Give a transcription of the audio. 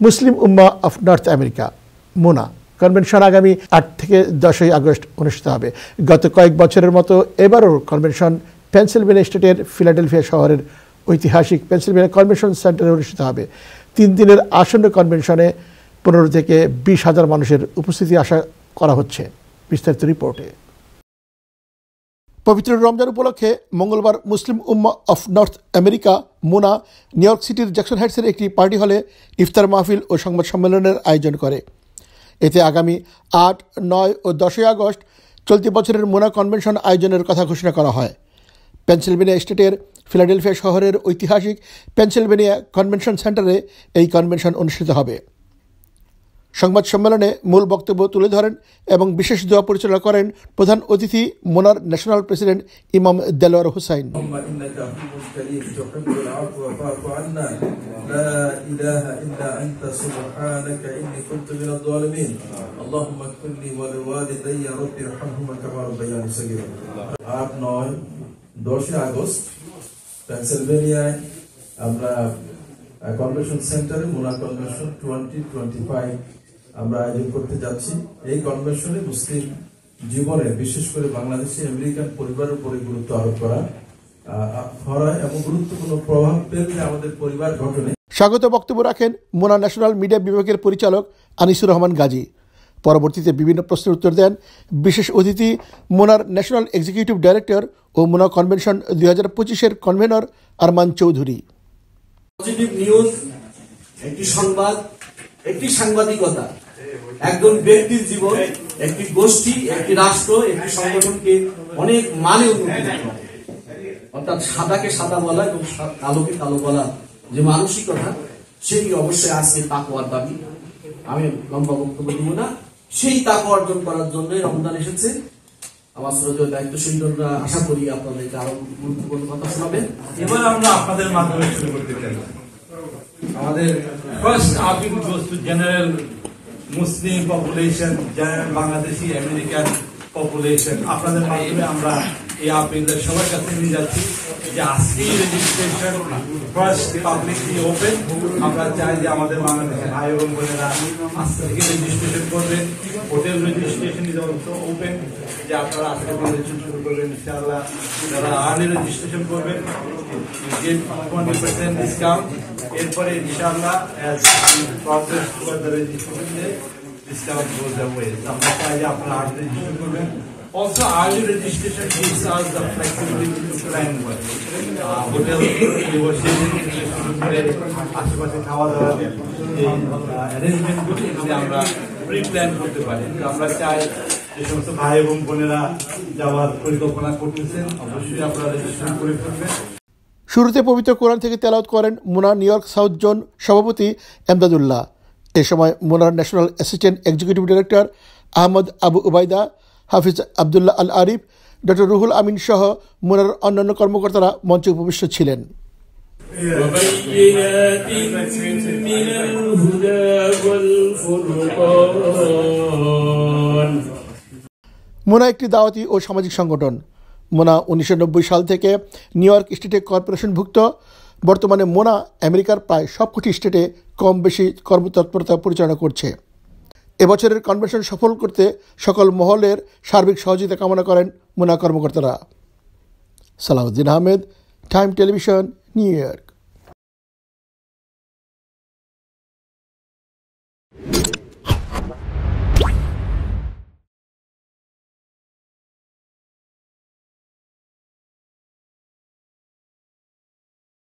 Muslim Ummah of North America MUNA convention আগামী 8 থেকে 10 August অনুষ্ঠিত হবে। গত কয়েক বছরের মতো এবারও কনভেনশন পেনসিলভেনিয়া স্টেটের ফিলাডেলফিয়া শহরের ঐতিহাসিক পেনসিলভেনিয়া কনভেনশন সেন্টারে অনুষ্ঠিত হবে। 3 দিনের আসন্ন কনভেনশনে 15 থেকে 20,000 মানুষের উপস্থিতি আশা করা হচ্ছে। বিস্তারিত রিপোর্টে। পবিত্র রমজান উপলক্ষে মঙ্গলবার Muslim Ummah of North America MUNA New York সিটির জ্যাকসন হাইটসের একটি পার্টি হলে ইফতার মাহফিল ও সংবাদ সম্মেলনের আয়োজন করে। এতে আগামী 8, 9 ও 10 আগস্ট চলতি বছরের মোনা কনভেনশন আয়োজনের কথা ঘোষণা করা হয়। পেনসিলভেনিয়া স্টেটের ফিলাডেলফিয়া শহরের ঐতিহাসিক পেনসিলভেনিয়া কনভেনশন সেন্টারে এই কনভেনশন অনুষ্ঠিত হবে। সংবাদ সম্মেলনে মূল বক্তব্য তুলে ধরেন এবং বিশেষ দোয়া পরিচালনা করেন প্রধান অতিথি মোনার ন্যাশনাল প্রেসিডেন্ট ইমাম দেলোয়ার হুসাইন। আগস্ট পেনসিলভেনিয়ায় আমরা কনভেনশন সেন্টারে মোনা কনভেনশন 2025 আমরা আয়োজন করতে যাচ্ছি। এই কনভেনশনে মুসলিম জীবনে বিশেষ করে বাংলাদেশি আমেরিকান পরিবারের উপরে গুরুত্ব আরোপ করা এবং গুরুত্বপূর্ণ প্রভাব ফেলবে আমাদের পরিবার গঠনে। স্বাগত বক্তব্য রাখেন মোনা ন্যাশনাল মিডিয়া বিভাগের পরিচালক আনিসুর রহমান গাজী। পরবর্তীতে বিভিন্ন প্রশ্নের উত্তর দেন বিশেষ অতিথি মোনার ন্যাশনাল এক্সিকিউটিভ ডাইরেক্টর ও মোনা কনভেনশন 2025-এর convenor Arman Chowdhury. Positive news, একটি সংবাদ, একটি সাংবাদিকতা একজন ব্যক্তির জীবন, একটি গোষ্ঠী, একটি রাষ্ট্র, একটি সংগঠনকে অনেক মানে উন্নতি করতে পারে। অর্থাৎ সাদাকে সাদা বলা এবং কালোকে কালো বলা যে মানসিকতা, সেটি অবশ্যই আজকে তাকওয়ার দাবি। আমি লম্বা বক্তব্য দিব না। সেই তাকওয়া অর্জন করার জন্য রমজান এসেছে। আমার শ্রদ্ধেয় দায়িত্বশীলরা আশা করি আপনাদেরকে আরো গুরুত্বপূর্ণ কথা শোনাবেন। এবার আমরা আপনাদের মাধ্যমে শুরু করতে চাই। আমাদের first appeal goes to general Muslim population, general Bangladeshi American population. আপনাদের মাধ্যমে আমরা এই আপিলটা সবার কাছে নিয়ে যাচ্ছি যে আজকে রেজিস্ট্রেশন ফার্স্ট পাবলিকলি ওপেন। আমরা চাই যে আমাদের বাংলাদেশের ভাই এবং বোনেরা আজকে থেকে রেজিস্ট্রেশন করবেন। Hotel registration is also open, যে আপনারা আজকে রেজিস্ট্রেশন শুরু করবেন। ইনশাআল্লাহ যারা আর্লি রেজিস্ট্রেশন করবেন 20% ডিসকাউন্ট। এরপরে ইনশাআল্লাহ process for the registration discount goes away. আমরা চাই যে আপনারা আর্লি রেজিস্ট্রেশন করবেন। Also, early registration gives us the flexibility to plan hotel আশেপাশে খাওয়া দাওয়া অ্যারেঞ্জমেন্ট গুলি এগুলি আমরা প্রি প্ল্যান করতে পারি। আমরা চাই যে সমস্ত ভাই এবং বোনেরা যাওয়ার পরিকল্পনা করতেছেন অবশ্যই আপনারা রেজিস্ট্রেশন করে ফেলবেন। শুরুতে পবিত্র কোরআন থেকে তেলাওয়াত করেন MUNA New York south zone সভাপতি এমদাদুল্লাহ। এ সময় মোনার national assistant executive director Ahmad Abu Ubaida, Hafiz Abdullah Al Arif, doctor Ruhul Amin সহ মোনার অন্যান্য কর্মকর্তারা মঞ্চে উপবিষ্ট ছিলেন। মোনা একটি দাওয়াতি ও সামাজিক সংগঠন। মোনা 1990 সাল থেকে নিউ ইয়র্ক স্টেটে কর্পোরেশনভুক্ত। বর্তমানে মোনা আমেরিকার প্রায় সবকটি স্টেটে কম বেশি কর্মতৎপরতা পরিচালনা করছে। এবছরের কনভেনশন সফল করতে সকল মহলের সার্বিক সহযোগিতা কামনা করেন মোনা কর্মকর্তারা। Salahuddin Ahmed, Time Television, New York.